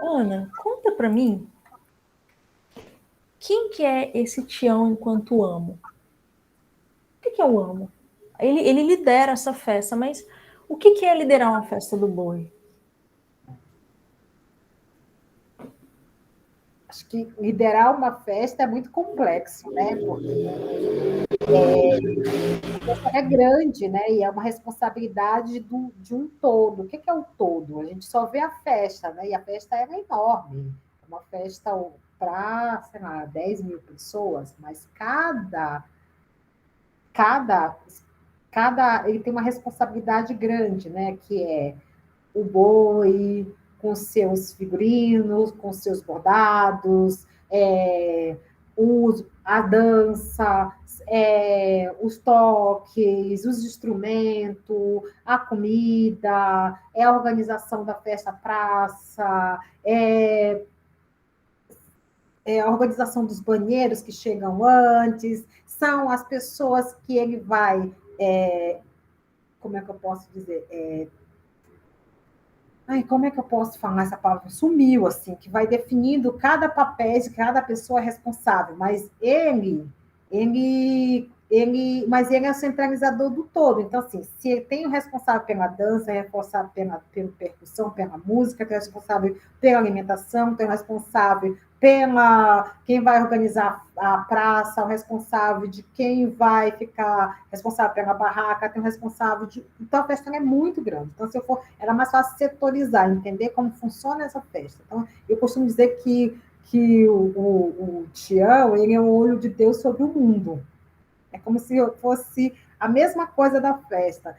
Ana, conta para mim, quem que é esse Tião enquanto amo? O que que eu amo? Ele lidera essa festa, mas o que que é liderar uma festa do boi? Acho que liderar uma festa é muito complexo, né? Porque a festa é grande, né? E é uma responsabilidade de um todo. O que é o todo? A gente só vê a festa, né? E a festa é enorme. É uma festa para, sei lá, 10 mil pessoas, mas cada, ele tem uma responsabilidade grande, né? Que é o boi, com seus figurinos, com seus bordados, a dança, os toques, os instrumentos, a comida, a organização da festa praça, a organização dos banheiros que chegam antes, são as pessoas que ele vai, como é que eu posso dizer? Ai, como é que eu posso falar essa palavra? Sumiu, assim, que vai definindo cada papel de cada pessoa responsável, mas mas ele é o centralizador do todo. Então, assim, se ele tem o responsável pela dança, é responsável pela percussão, pela música, tem o responsável pela alimentação, tem o responsável pela quem vai organizar a praça, o responsável de quem vai ficar responsável pela barraca, tem o responsável de. Então, a festa é muito grande. Então, se eu for, era mais fácil setorizar, entender como funciona essa festa. Então, eu costumo dizer que o Tião, ele é o olho de Deus sobre o mundo. É como se fosse a mesma coisa da festa.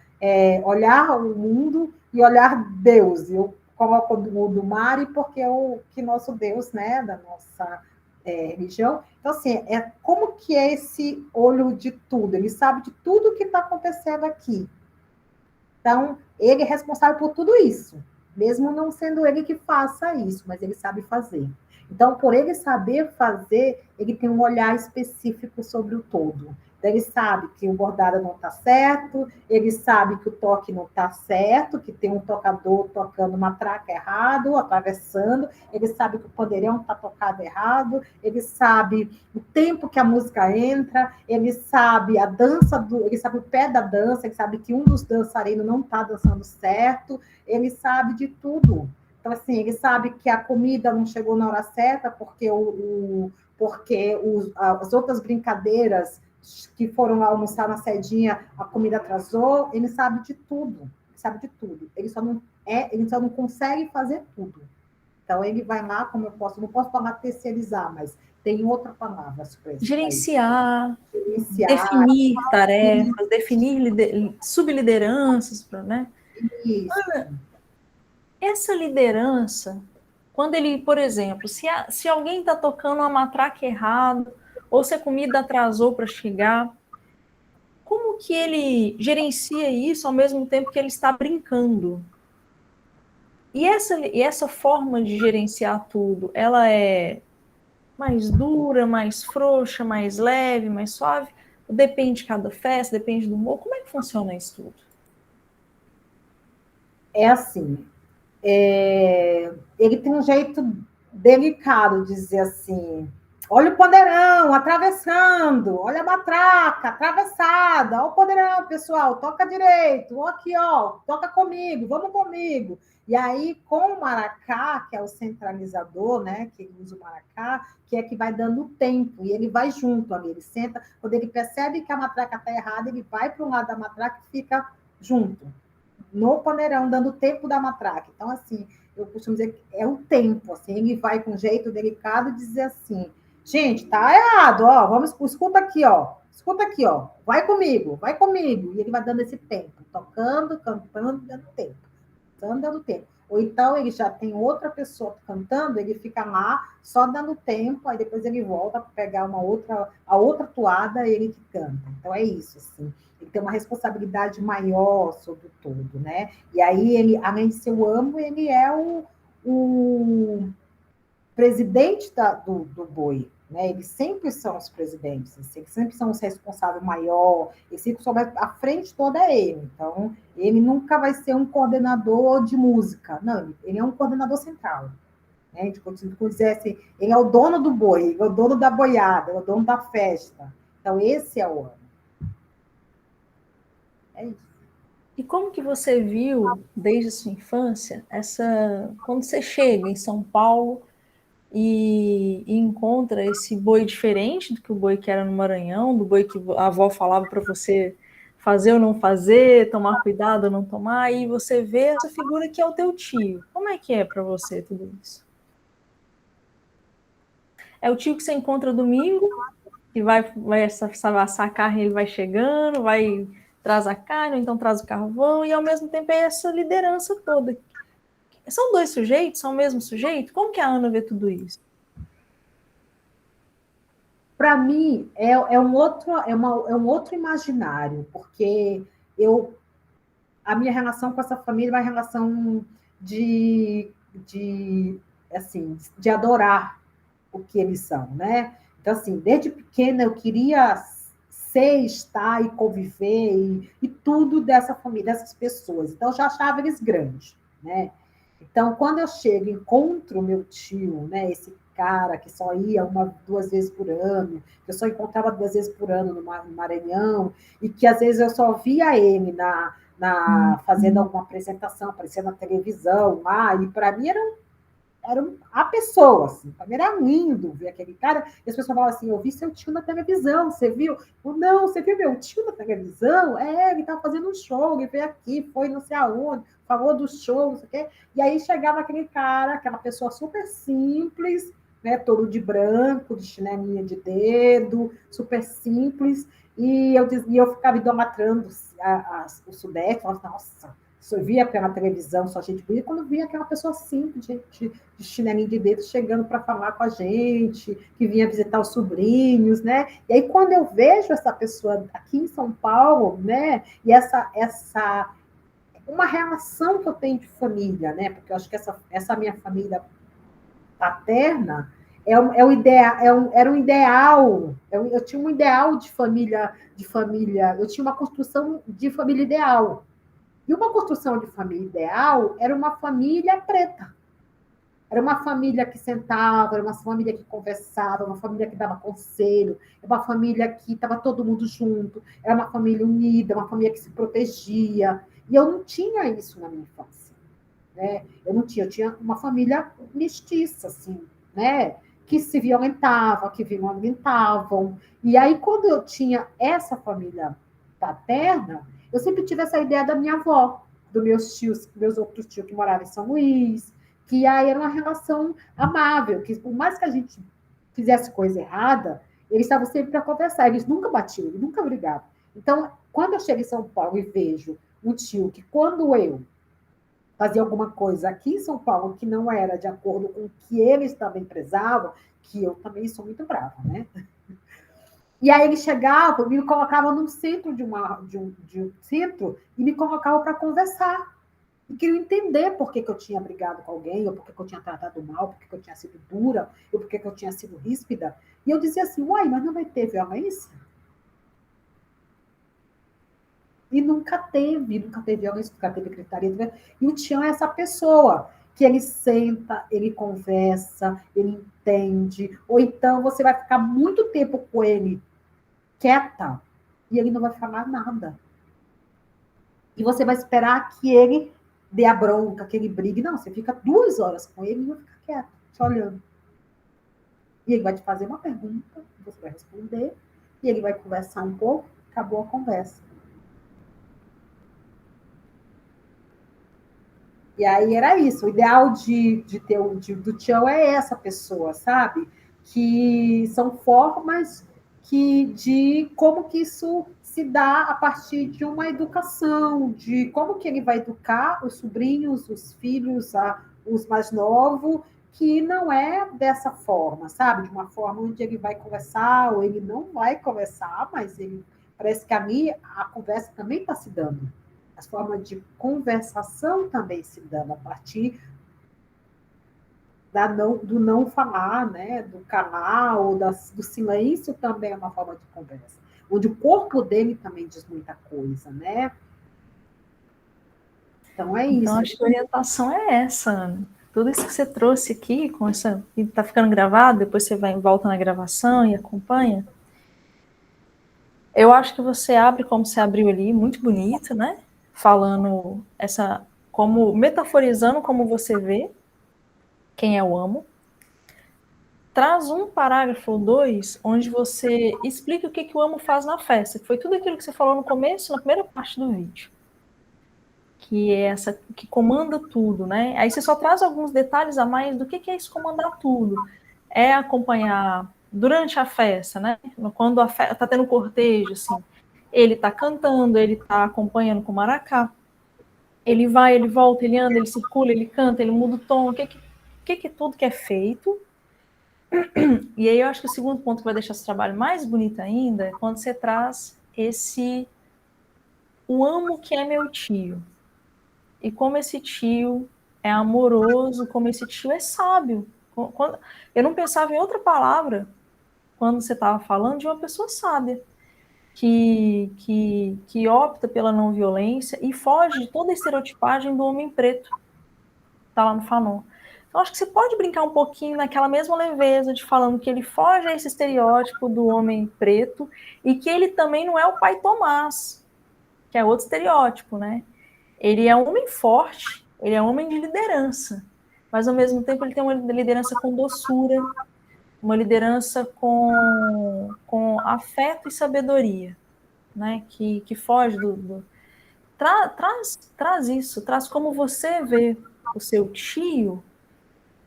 Olhar o mundo e olhar Deus. Eu coloco do Mari porque é o que nosso Deus, né, da nossa religião. Então, assim, como que é esse olho de tudo? Ele sabe de tudo que está acontecendo aqui. Então, ele é responsável por tudo isso, mesmo não sendo ele que faça isso, mas ele sabe fazer. Então, por ele saber fazer, ele tem um olhar específico sobre o todo. Então, ele sabe que o bordado não está certo, ele sabe que o toque não está certo, que tem um tocador tocando uma traca errado, atravessando, ele sabe que o pandeirão está tocado errado, ele sabe o tempo que a música entra, ele sabe a dança, ele sabe o pé da dança, ele sabe que um dos dançarinos não está dançando certo, ele sabe de tudo. Então, assim, ele sabe que a comida não chegou na hora certa porque as outras brincadeiras que foram lá almoçar na sedinha, a comida atrasou, ele sabe de tudo, ele sabe de tudo. Ele só não consegue fazer tudo. Então, ele vai lá, como eu posso, não posso falar terceirizar, mas tem outra palavra para isso. Gerenciar, Iniciar, definir tarefas, definir sublideranças, né? isso. Essa liderança, quando ele, por exemplo, se alguém está tocando uma matraca errado, ou se a comida atrasou para chegar, como que ele gerencia isso ao mesmo tempo que ele está brincando? E essa forma de gerenciar tudo, ela é mais dura, mais frouxa, mais leve, mais suave? Depende de cada festa, depende do humor? Como é que funciona isso tudo? É assim, ele tem um jeito delicado de dizer assim, olha o poderão atravessando, olha a matraca atravessada, olha o poderão, pessoal, toca direito, aqui, ó, toca comigo, vamos comigo. E aí, com o maracá, que é o centralizador, né, que ele usa o maracá, que é que vai dando o tempo, e ele vai junto ali, ele senta, quando ele percebe que a matraca está errada, ele vai para um lado da matraca e fica junto no pandeirão, dando o tempo da matraca. Então, assim, eu costumo dizer que é o tempo, assim, ele vai com um jeito delicado dizer assim, gente, tá errado, ó, vamos, escuta aqui, ó, vai comigo, e ele vai dando esse tempo, tocando, cantando, dando tempo. Ou então ele já tem outra pessoa cantando, ele fica lá só dando tempo, aí depois ele volta para pegar a outra toada, ele que canta. Então é isso, assim. Ele tem uma responsabilidade maior sobre o todo, né? E aí ele, além de ser o amo, ele é o presidente do boi, né? Eles sempre são os presidentes, eles sempre são os responsáveis maior, eles sempre sobre a frente toda é ele. Então, ele nunca vai ser um coordenador de música, não, ele é um coordenador central. né? A gente continua dizer assim, ele é o dono do boi, ele é o dono da boiada, ele é o dono da festa. Então, esse é o ano. É isso. E como que você viu, desde a sua infância, quando você chega em São Paulo e encontra esse boi diferente do que o boi que era no Maranhão, do boi que a avó falava para você fazer ou não fazer, tomar cuidado ou não tomar, e você vê essa figura que é o teu tio. Como é que é para você tudo isso? É o tio que você encontra domingo, que vai assar a carne, ele vai chegando, traz a carne, ou então traz o carvão, e ao mesmo tempo é essa liderança toda. São dois sujeitos? São o mesmo sujeito? Como que a Ana vê tudo isso? Para mim, é um outro imaginário, porque a minha relação com essa família é uma relação de, assim, de adorar o que eles são, né? Então, assim, desde pequena eu queria ser, estar e conviver e tudo dessa família, dessas pessoas. Então, eu já achava eles grandes, né? Então, quando eu chego, encontro meu tio, né, esse cara que só ia duas vezes por ano, que eu só encontrava duas vezes por ano no Maranhão, e que às vezes eu só via ele fazendo alguma apresentação, aparecendo na televisão lá, e para mim era a pessoa, assim, para mim era lindo ver aquele cara, e as pessoas falavam assim, eu vi seu tio na televisão, você viu? Eu, não, você viu meu tio na televisão? É, ele estava fazendo um show, ele veio aqui, foi não sei aonde, falou do show, não sei o quê, e aí chegava aquele cara, aquela pessoa super simples, né, todo de branco, de chinelinha de dedo, super simples, e eu ficava idolatrando o Sudeste, falava, nossa, eu via pela televisão só gente bonita, quando via aquela pessoa simples, de chinelinho de dedo, chegando para falar com a gente, que vinha visitar os sobrinhos, né? E aí, quando eu vejo essa pessoa aqui em São Paulo, né? E uma relação que eu tenho de família, né? Porque eu acho que essa minha família paterna era um ideal. Eu tinha um ideal de família, eu tinha uma construção de família ideal. E uma construção de família ideal era uma família preta. Era uma família que sentava, era uma família que conversava, uma família que dava conselho, era uma família que estava todo mundo junto, era uma família unida, uma família que se protegia. E eu não tinha isso na minha infância. Né? Eu tinha uma família mestiça, assim, né? Que se violentava, que violentavam. E aí, quando eu tinha essa família paterna, eu sempre tive essa ideia da minha avó, dos meus tios, meus outros tios que moravam em São Luís, que aí era uma relação amável, que por mais que a gente fizesse coisa errada, eles estavam sempre para conversar, eles nunca batiam, eles nunca brigavam. Então, quando eu chego em São Paulo e vejo um tio que, quando eu fazia alguma coisa aqui em São Paulo que não era de acordo com o que eles também prezavam, que eu também sou muito brava, né? E aí ele chegava, me colocava no centro de um centro e me colocava para conversar. E queria entender por que eu tinha brigado com alguém, ou por que eu tinha tratado mal, por que eu tinha sido dura, ou por que eu tinha sido ríspida. E eu dizia assim, uai, mas não vai ter violência? E nunca teve violência, nunca teve gritaria. E o Tião é essa pessoa que ele senta, ele conversa, ele entende, ou então você vai ficar muito tempo com ele quieta e ele não vai falar nada. E você vai esperar que ele dê a bronca, que ele brigue. Não, você fica 2 horas com ele e não fica quieto, te olhando. E ele vai te fazer uma pergunta, você vai responder, e ele vai conversar um pouco, acabou a conversa. E aí era isso. O ideal do Tião é essa pessoa, sabe? Que são formas de como que isso se dá a partir de uma educação, de como que ele vai educar os sobrinhos, os filhos, os mais novos, que não é dessa forma, sabe? De uma forma onde ele vai conversar, ou ele não vai conversar, mas ele parece que a conversa também está se dando. As formas de conversação também se dão a partir do não falar, né? Do calar, ou do silêncio também é uma forma de conversa. Onde o corpo dele também diz muita coisa, né? Então é Então, isso. acho que a orientação é essa, Ana. tudo isso que você trouxe aqui, com essa, que tá ficando gravado, depois você vai volta na gravação e acompanha. Eu acho que você abre como você abriu ali, muito bonito, né? Falando essa, como metaforizando como você vê quem é o amo. Traz um parágrafo ou dois onde você explica o que, que o amo faz na festa, que foi tudo aquilo que você falou no começo, na primeira parte do vídeo. Que é essa que comanda tudo, né? Aí você só traz alguns detalhes a mais do que é isso comandar tudo. É acompanhar durante a festa, né? Quando a festa tá tendo cortejo, assim, ele tá cantando, ele tá acompanhando com o maracá, ele vai, ele volta, ele anda, ele circula, ele canta, ele muda o tom, o que tudo que é feito. E aí eu acho que o segundo ponto que vai deixar esse trabalho mais bonito ainda é quando você traz o amo que é meu tio. E como esse tio é amoroso, como esse tio é sábio. Eu não pensava em outra palavra quando você estava falando de uma pessoa sábia, que opta pela não violência e foge de toda a estereotipagem do homem preto, que está lá no Fanon. Então, acho que você pode brincar um pouquinho naquela mesma leveza de falando que ele foge a esse estereótipo do homem preto e que ele também não é o pai Tomás, que é outro estereótipo, né? Ele é um homem forte, ele é um homem de liderança, mas ao mesmo tempo ele tem uma liderança com doçura, uma liderança com afeto e sabedoria, né? Que foge traz isso, traz como você vê o seu tio,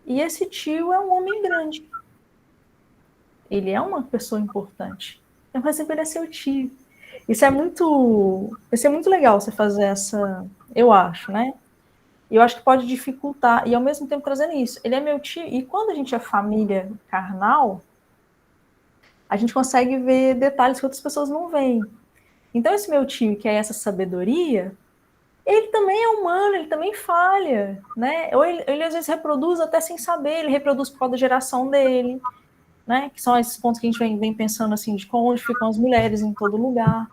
e esse tio é um homem grande, ele é uma pessoa importante, mas sempre ele é seu tio. Vai ser muito legal você fazer essa, eu acho, né? E eu acho que pode dificultar, e ao mesmo tempo trazendo isso. Ele é meu tio, e quando a gente é família carnal, a gente consegue ver detalhes que outras pessoas não veem. Então, esse meu tio, que é essa sabedoria, ele também é humano, ele também falha, né? Ou ele às vezes reproduz até sem saber, ele reproduz por causa da geração dele, né? Que são esses pontos que a gente vem pensando, assim, de onde ficam as mulheres em todo lugar.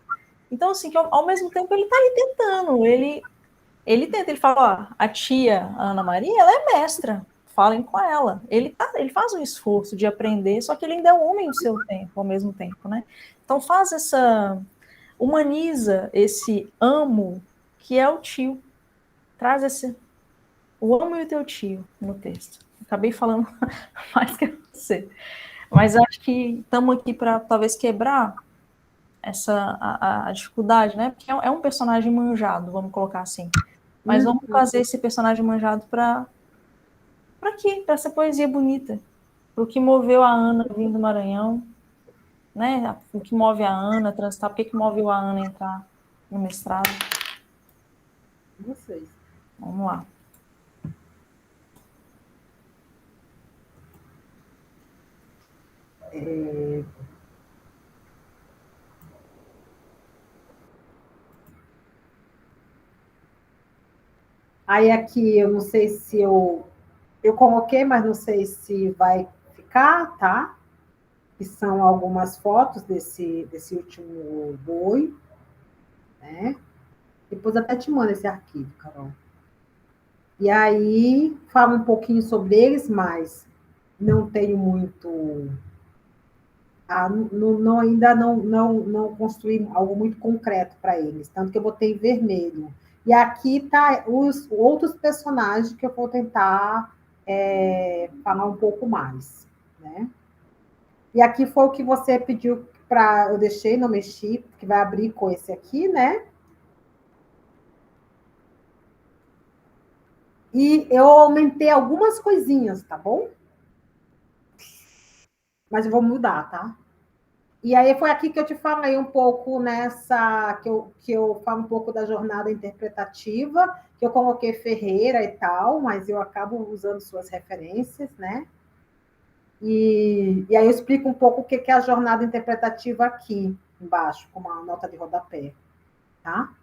Então, assim, que ao mesmo tempo ele está ali tentando, ele tenta, ele fala, ó, a tia Ana Maria, ela é mestra, falem com ela. Ele faz um esforço de aprender, só que ele ainda é um homem do seu tempo, ao mesmo tempo, né? Então humaniza esse amo que é o tio. Traz o amo e o teu tio no texto. Acabei falando mais que você. Mas acho que estamos aqui para talvez quebrar a dificuldade, né? Porque é um personagem manjado, vamos colocar assim. Mas vamos fazer esse personagem manjado para quê? Para essa poesia bonita. Para o que moveu a Ana vindo do Maranhão, né? O que move a Ana a transitar, por que moveu a Ana a entrar no mestrado? Vocês. Vamos lá. Aí aqui eu não sei se eu coloquei, mas não sei se vai ficar, tá? Que são algumas fotos desse último boi, né? Depois até te mando esse arquivo, Carol. E aí fala um pouquinho sobre eles, mas não tenho muito. Ainda não construí algo muito concreto para eles, tanto que eu botei vermelho. E aqui tá os outros personagens que eu vou tentar falar um pouco mais, né? E aqui foi o que você pediu para eu deixei, não mexi, que vai abrir com esse aqui, né? E eu aumentei algumas coisinhas, tá bom? Mas eu vou mudar, tá? E aí foi aqui que eu te falei um pouco que eu falo um pouco da jornada interpretativa, que eu coloquei Ferreira e tal, mas eu acabo usando suas referências, né? E aí eu explico um pouco o que é a jornada interpretativa aqui embaixo, com uma nota de rodapé, tá?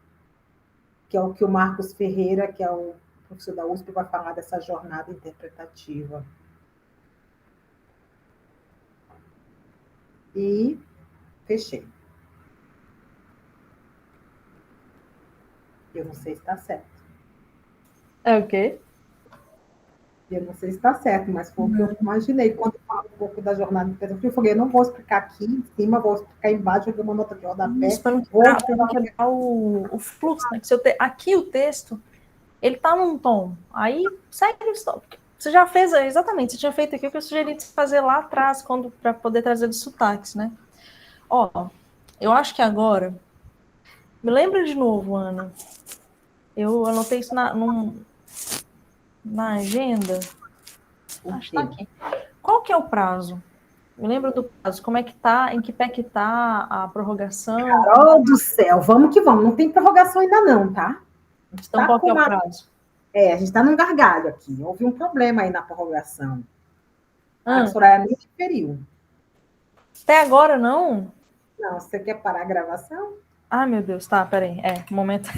Que é o que o Marcos Ferreira, que é o professor da USP, vai falar dessa jornada interpretativa. E fechei. Eu não sei se está certo. É o quê? Eu não sei se está certo, mas foi o que eu imaginei. Quando eu falo um pouco da jornada do Pedro, eu falei, eu não vou explicar aqui em cima, vou explicar embaixo, joguei uma nota de Isso, rodapé, para não vou... quebrar o fluxo, né? Que se aqui o texto, ele tá num tom, aí segue o tom. Você já fez, exatamente, você tinha feito aqui o que eu sugeri de fazer lá atrás, para poder trazer os sotaques, né? Ó, eu acho que agora, me lembra de novo, Ana, eu anotei isso na agenda, acho que tá aqui. Qual que é o prazo? Me lembra do prazo, como é que tá, em que pé que tá a prorrogação? Carol do céu, vamos que vamos. Não tem prorrogação ainda não, tá? A gente Então, está qual com que é o uma... prazo? a gente está num gargalho aqui. Houve um problema aí na prorrogação. A Ah, Soraya nem referiu. até agora não? Não, você quer parar a gravação? Ah, meu Deus, tá, peraí, momento.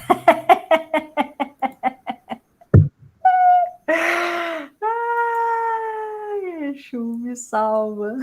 Ai, Exu, me salva.